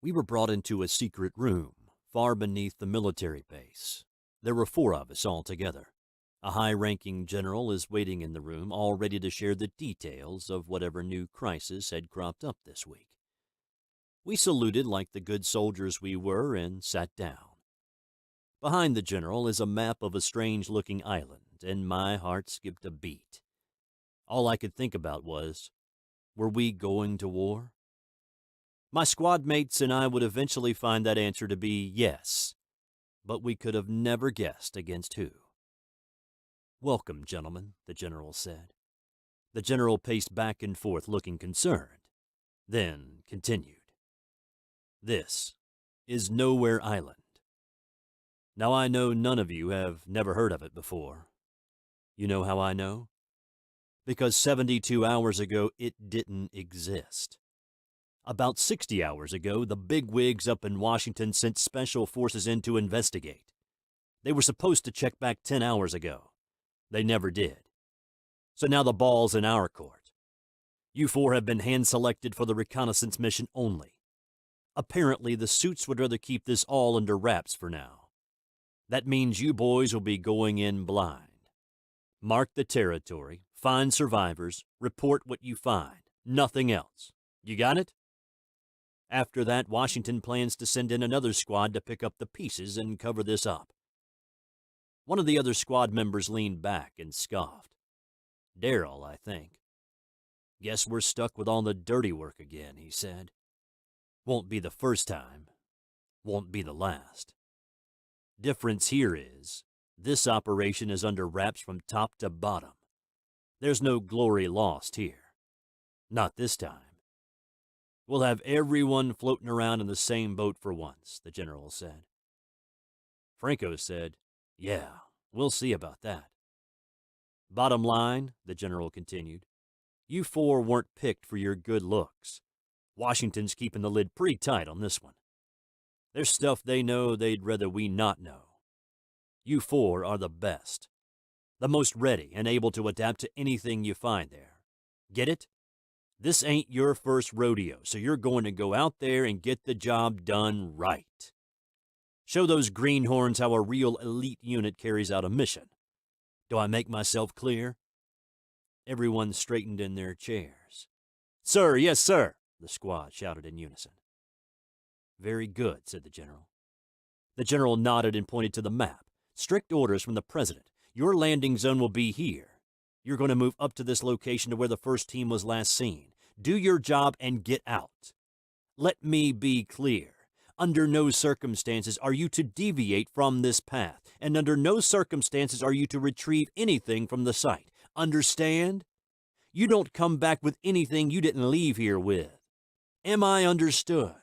We were brought into a secret room, far beneath the military base. There were 4 of us altogether. A high-ranking general is waiting in the room, all ready to share the details of whatever new crisis had cropped up this week. We saluted like the good soldiers we were and sat down. Behind the general is a map of a strange-looking island, and my heart skipped a beat. All I could think about was, were we going to war? My squad mates and I would eventually find that answer to be yes, but we could have never guessed against who. "Welcome, gentlemen," the general said. The general paced back and forth looking concerned, then continued. "This is Nowhere Island. Now I know none of you have never heard of it before. You know how I know? Because 72 hours ago it didn't exist. About 60 hours ago, the bigwigs up in Washington sent special forces in to investigate. They were supposed to check back 10 hours ago. They never did. So now the ball's in our court. You 4 have been hand-selected for the reconnaissance mission only. Apparently, the suits would rather keep this all under wraps for now. That means you boys will be going in blind. Mark the territory, find survivors, report what you find. Nothing else. You got it? After that, Washington plans to send in another squad to pick up the pieces and cover this up." One of the other squad members leaned back and scoffed. Daryl, I think. "Guess we're stuck with all the dirty work again," he said. "Won't be the first time. Won't be the last. Difference here is, this operation is under wraps from top to bottom. There's no glory lost here. Not this time. We'll have everyone floating around in the same boat for once," the general said. Franco said, "Yeah, we'll see about that." "Bottom line," the general continued, "you 4 weren't picked for your good looks. Washington's keeping the lid pretty tight on this one. There's stuff they know they'd rather we not know. You 4 are the best. The most ready and able to adapt to anything you find there. Get it? This ain't your first rodeo, so you're going to go out there and get the job done right. Show those greenhorns how a real elite unit carries out a mission. Do I make myself clear?" Everyone straightened in their chairs. "Sir, yes, sir," the squad shouted in unison. "Very good," said the general. The general nodded and pointed to the map. "Strict orders from the president. Your landing zone will be here. You're going to move up to this location to where the first team was last seen. Do your job and get out. Let me be clear. Under no circumstances are you to deviate from this path, and under no circumstances are you to retrieve anything from the site. Understand? You don't come back with anything you didn't leave here with. Am I understood?"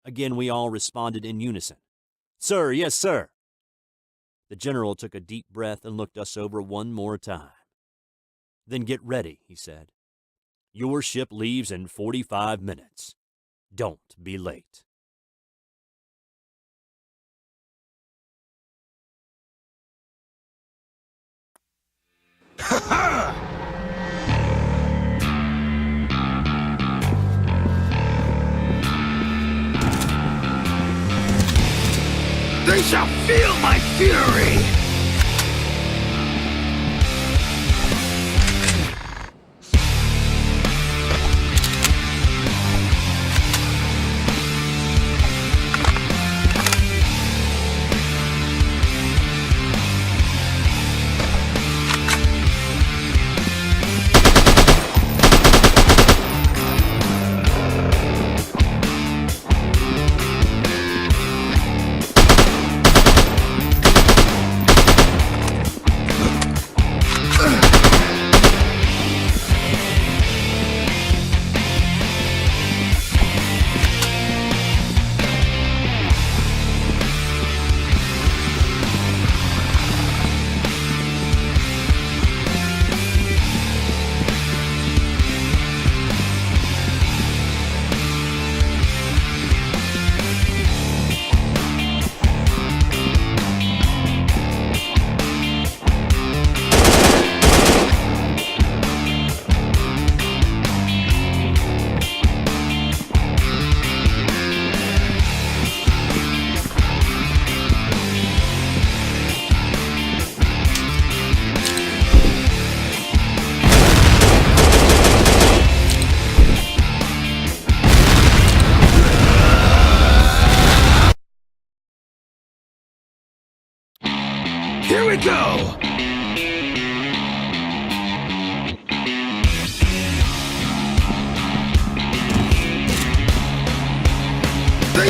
Again, we all responded in unison. "Sir, yes, sir." The general took a deep breath and looked us over one more time. "Then get ready," he said. "Your ship leaves in 45 minutes. Don't be late." They shall feel my fury!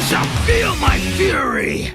shall feel my fury!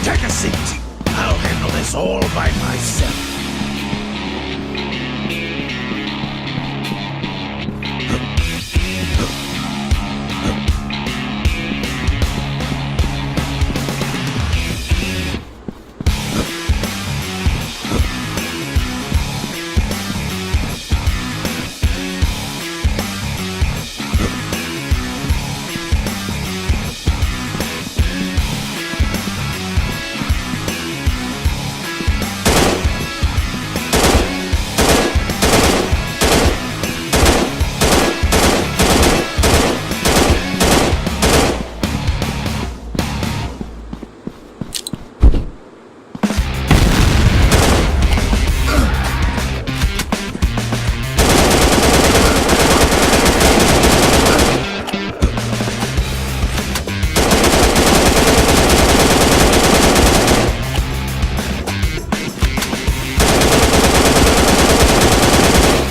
Take a seat. I'll handle this all by myself.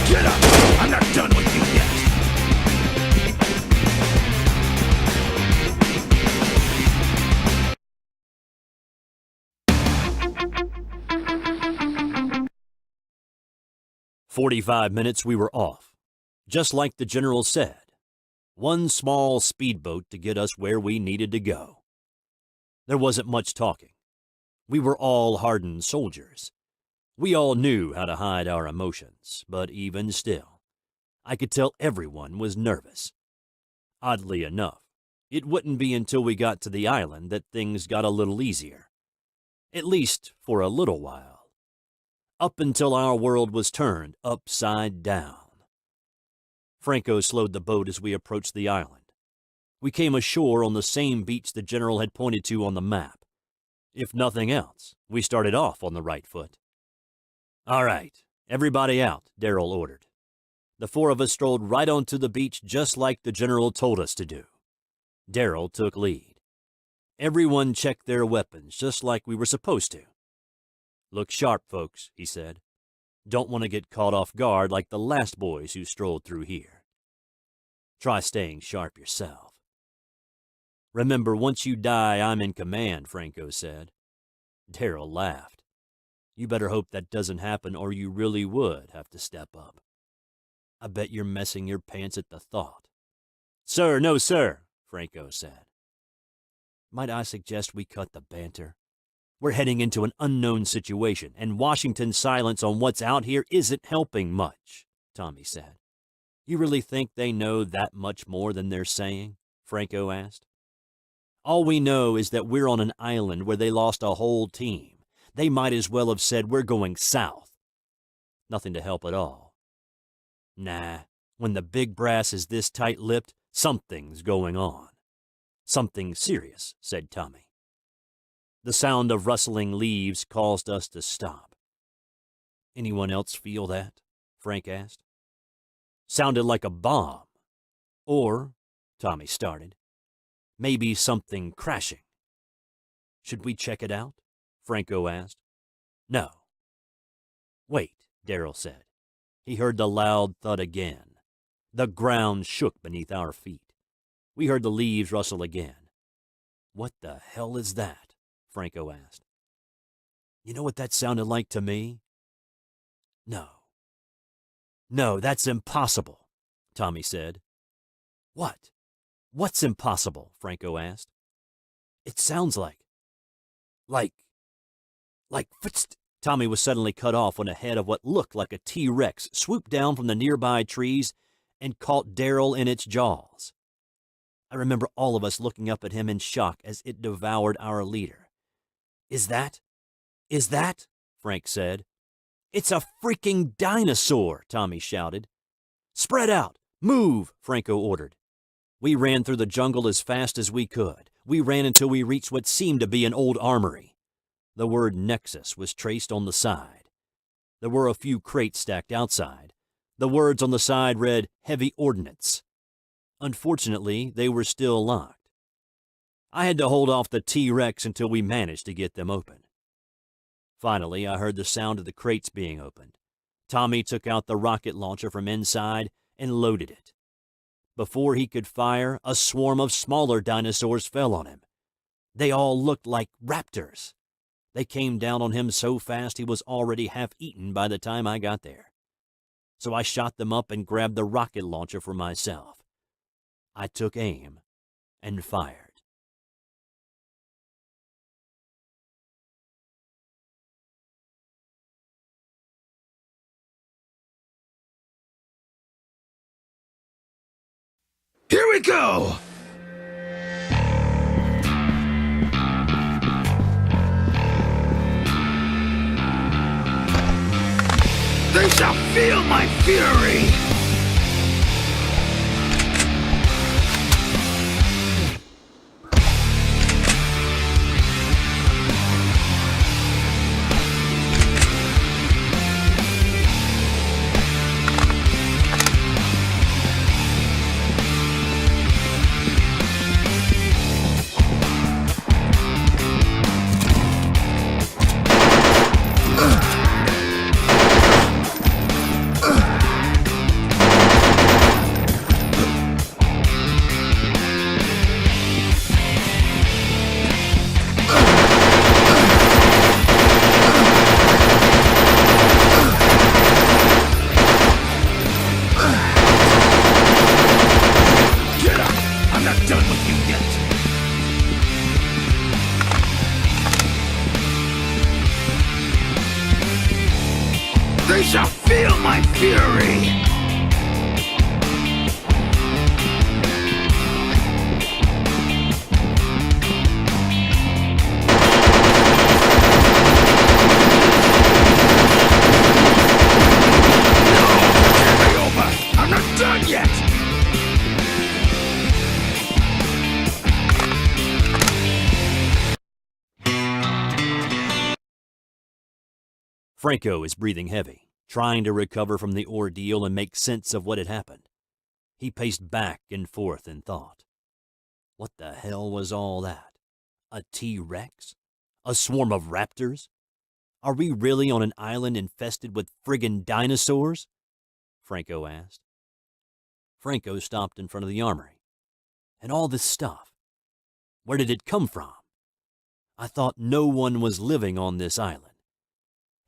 Get up! I'm not done with you yet. "45 minutes we were off, just like the general said. One small speedboat to get us where we needed to go. There wasn't much talking. We were all hardened soldiers. We all knew how to hide our emotions, but even still, I could tell everyone was nervous. Oddly enough, it wouldn't be until we got to the island that things got a little easier. At least for a little while. Up until our world was turned upside down. Franco slowed the boat as we approached the island. We came ashore on the same beach the general had pointed to on the map. If nothing else, we started off on the right foot. "All right, everybody out," Darrell ordered. The four of us strolled right onto the beach just like the general told us to do. Darrell took lead. Everyone checked their weapons just like we were supposed to. "Look sharp, folks," he said. "Don't want to get caught off guard like the last boys who strolled through here. Try staying sharp yourself." "Remember, once you die, I'm in command," Franco said. Darrell laughed. "You better hope that doesn't happen or you really would have to step up. I bet you're messing your pants at the thought." "Sir, no sir," Franco said. "Might I suggest we cut the banter? We're heading into an unknown situation, and Washington's silence on what's out here isn't helping much," Tommy said. "You really think they know that much more than they're saying?" Franco asked. "All we know is that we're on an island where they lost a whole team. They might as well have said we're going south. Nothing to help at all. Nah, when the big brass is this tight-lipped, Something's going on. Something serious, said Tommy. The sound of rustling leaves caused us to stop. Anyone else feel that? Frank asked. Sounded like a bomb. Or, Tommy started, maybe something crashing. Should we check it out? Franco asked. No. Wait, Darrell said. He heard the loud thud again. The ground shook beneath our feet. We heard the leaves rustle again. What the hell is that? Franco asked. You know what that sounded like to me? No. No, that's impossible, Tommy said. What? What's impossible? Franco asked. It sounds like footsteps. Tommy was suddenly cut off when a head of what looked like a T-Rex swooped down from the nearby trees and caught Darrell in its jaws. I remember all of us looking up at him in shock as it devoured our leader. Is that? Frank said. It's a freaking dinosaur, Tommy shouted. Spread out! Move, Franco ordered. We ran through the jungle as fast as we could. We ran until we reached what seemed to be an old armory. The word Nexus was traced on the side. There were a few crates stacked outside. The words on the side read, Heavy Ordnance. Unfortunately, they were still locked. I had to hold off the T-Rex until we managed to get them open. Finally, I heard the sound of the crates being opened. Tommy took out the rocket launcher from inside and loaded it. Before he could fire, a swarm of smaller dinosaurs fell on him. They all looked like raptors. They came down on him so fast he was already half eaten by the time I got there. So I shot them up and grabbed the rocket launcher for myself. I took aim and fired. Here we go! They shall feel my fury! They shall feel my fury! Franco is breathing heavy, trying to recover from the ordeal and make sense of what had happened. He paced back and forth in thought. What the hell was all that? A T-Rex? A swarm of raptors? Are we really on an island infested with friggin' dinosaurs? Franco asked. Franco stopped in front of the armory. And all this stuff, where did it come from? I thought no one was living on this island.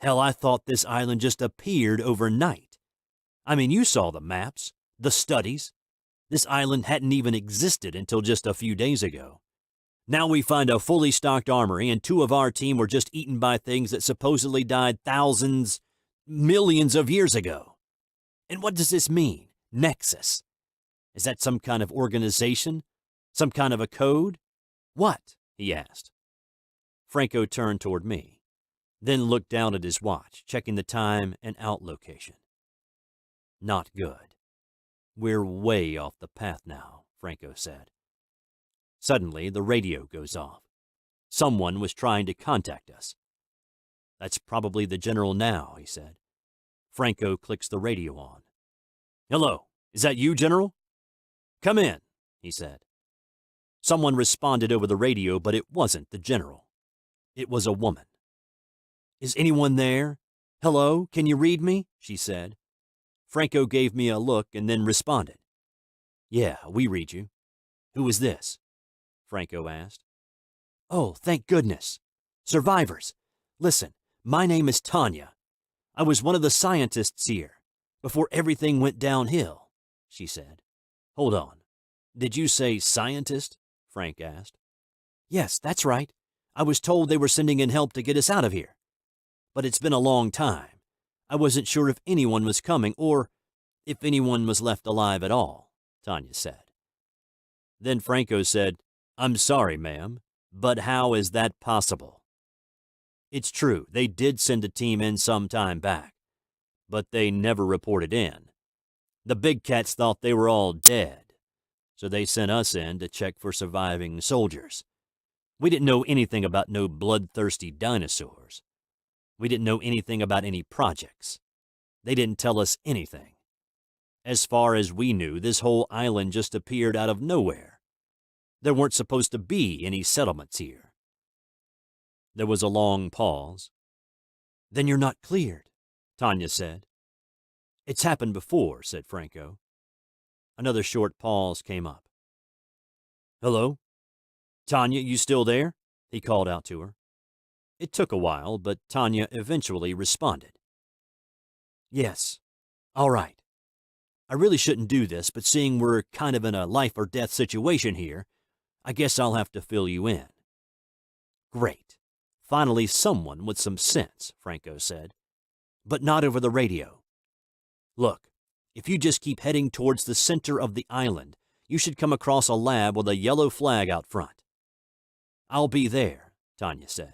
Hell, I thought this island just appeared overnight. I mean, you saw the maps, the studies. This island hadn't even existed until just a few days ago. Now we find a fully stocked armory and 2 of our team were just eaten by things that supposedly died thousands, millions of years ago. And what does this mean? Nexus. Is that some kind of organization? Some kind of a code? What? He asked. Franco turned toward me, then looked down at his watch, checking the time and out location. Not good. We're way off the path now, Franco said. Suddenly, the radio goes off. Someone was trying to contact us. That's probably the general now, he said. Franco clicks the radio on. Hello, is that you, General? Come in, he said. Someone responded over the radio, but it wasn't the general. It was a woman. Is anyone there? Hello, can you read me? She said. Franco gave me a look and then responded. Yeah, we read you. Who is this? Franco asked. Oh, thank goodness. Survivors. Listen, my name is Tanya. I was one of the scientists here, before everything went downhill, she said. Hold on. Did you say scientist? Frank asked. Yes, that's right. I was told they were sending in help to get us out of here. But it's been a long time. I wasn't sure if anyone was coming or if anyone was left alive at all, Tanya said. Then Franco said, I'm sorry, ma'am, but how is that possible? It's true, they did send a team in some time back, but they never reported in. The big cats thought they were all dead, so they sent us in to check for surviving soldiers. We didn't know anything about no bloodthirsty dinosaurs. We didn't know anything about any projects. They didn't tell us anything. As far as we knew, this whole island just appeared out of nowhere. There weren't supposed to be any settlements here. There was a long pause. Then you're not cleared, Tanya said. It's happened before, said Franco. Another short pause came up. Hello? Tanya, you still there? He called out to her. It took a while, but Tanya eventually responded. Yes. All right. I really shouldn't do this, but seeing we're kind of in a life-or-death situation here, I guess I'll have to fill you in. Great. Finally someone with some sense, Franco said. But not over the radio. Look, if you just keep heading towards the center of the island, you should come across a lab with a yellow flag out front. I'll be there, Tanya said.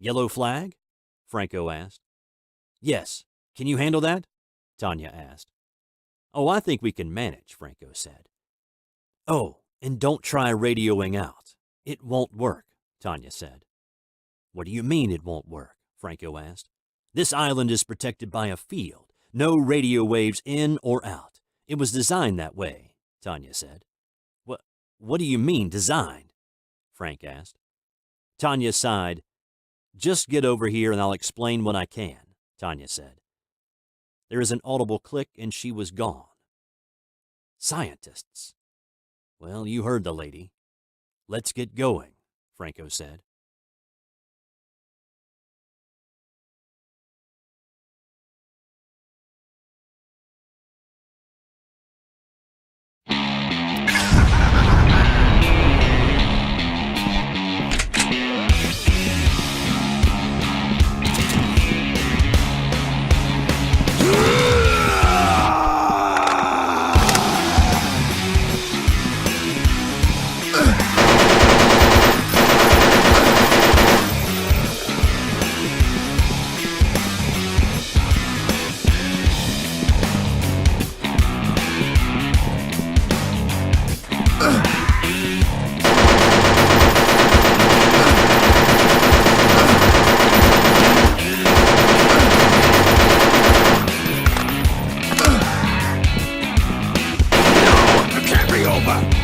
Yellow flag? Franco asked. Yes. Can you handle that? Tanya asked. Oh, I think we can manage, Franco said. Oh, and don't try radioing out. It won't work, Tanya said. What do you mean it won't work? Franco asked. This island is protected by a field. No radio waves in or out. It was designed that way, Tanya said. What do you mean, designed? Frank asked. Tanya sighed. Just get over here and I'll explain when I can, Tanya said. There is an audible click and she was gone. Scientists. Well, you heard the lady. Let's get going, Franco said.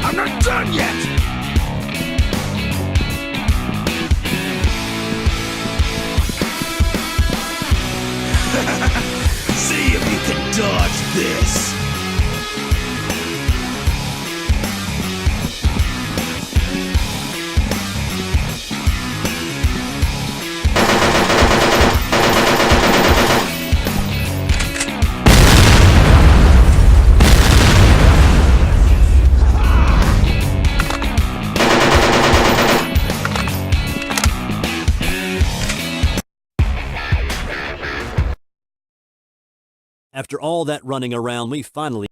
I'm not done yet! See if you can dodge this! After all that running around, we finally